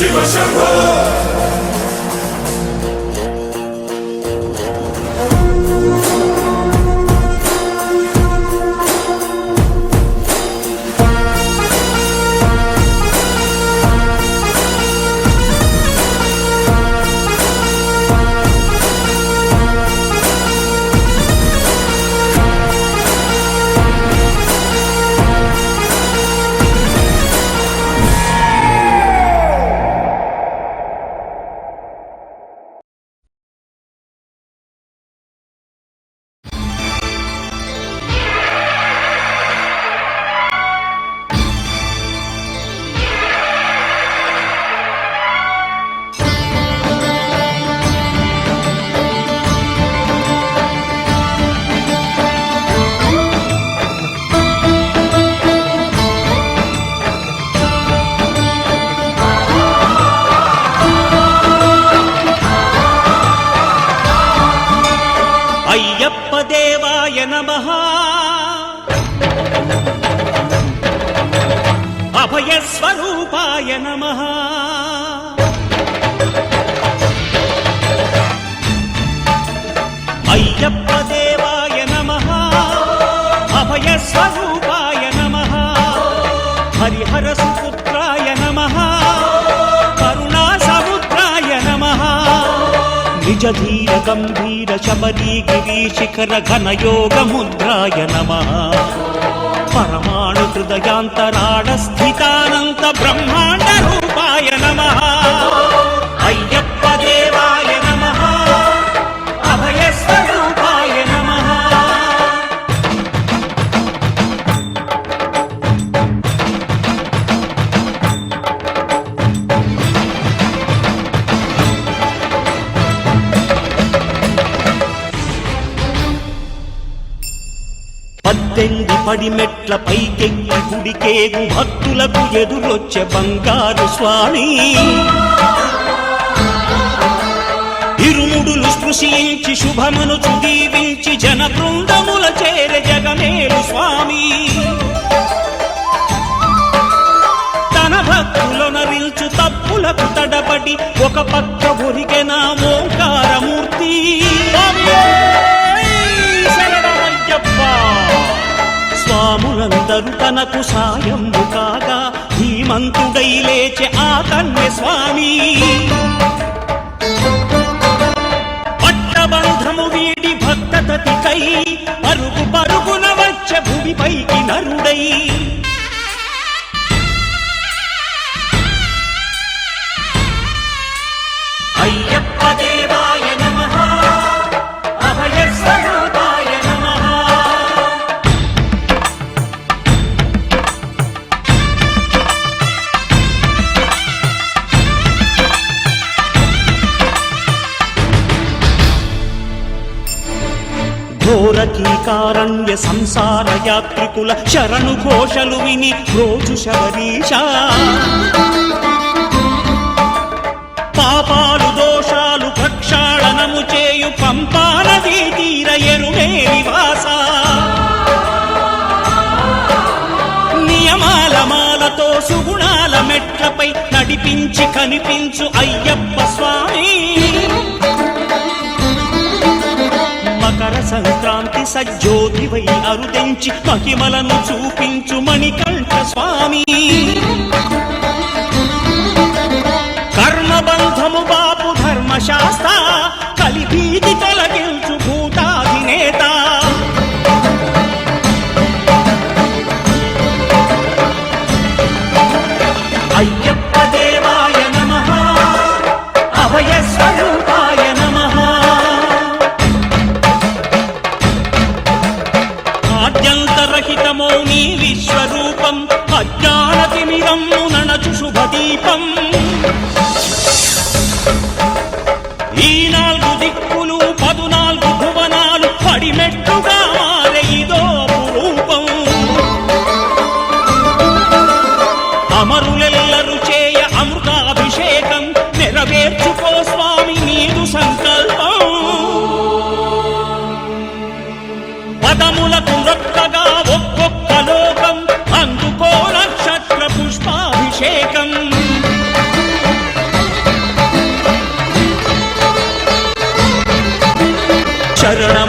శివ శంభో అయ్యప్ప దేవాయ నమః అభయ స్వరూపాయ నమః అయ్యప్ప దేవాయ నమః అభయ స్వరూపాయ నమః హరిహర సుపుత్రాయ నమః కరుణా సముద్రాయ నమః నిజ ధీర గంభీర శబరీ గిరి శిఖర ఘన యోగ ముద్రాయ నమః పరమాణు హృదయాంతరాడ స్థితానంత బ్రహ్మాండ రూపాయ నమః అయ్యప్ప దేవాయ నమః అభయ స్వరూపాయ నమః పద్దెంది పడి మెట్ల పైకెక్కి గుడికేగు భక్తులకు ఎదురొచ్చే బంగారు స్వామి ఇరుముడులు స్పృశించి శుభమును దీవించి జన బృందముల చేర జగమేలు స్వామి తన భక్తులొనరిల్చు తప్పులకు తడబడి ఒక పక్క ఒరిగెన ఓంకారమూర్తి స్వాములందరూ తనకు సాయము కాగా ధీమంతుడై లేచె ఆ కన్య స్వామి పట్టబంధము వీడి భక్తతతికై పరుగు పరుగున వచ్చె భూమిపైకి నరుడై అయ్యప్ప దేవాయ నమః అభయ స్వరూపాయ నమః ఘోరకీకారణ్య సంసార యాత్రికుల శరణు ఘోషలు విని రోజు శబరీష పాపాలు దోషాలు ప్రక్షాళనము చేయు పంపా నదీ తీర ఎరుమే నివాస నియమాల మాలతో సుగుణాల మెట్లపై నడిపించి కనిపించు అయ్యప్ప స్వామి మకర సంక్రాంతి సజ్జోతివై అరుదెంచి మహిమలను చూపించు మణికంఠ స్వామి కర్మబంధము బాపు ధర్మశాస్త్ర కలిభీతి తొలగించు భూతాధినేత అయ్యప్ప దేవాయ నమః అభయ స్వరూపాయ నమః ఆద్యంతరహితమో నీ విశ్వరూపం అజ్ఞానతిమిరము నణచు శుభదీపం ఈ నాలుగు దిక్కులు 14 భువనాలు పడిమెట్టుగా మారే ఇదో రూపం అమరులెల్లరు చేయ అమృతాభిషేకం నెరవేర్చుకో స్వామి నీదు సంకల్పం పదములకు రొక్కగా ఒక్కొక్క లోకం అందుకో నక్షత్ర పుష్పాభిషేకం శరణం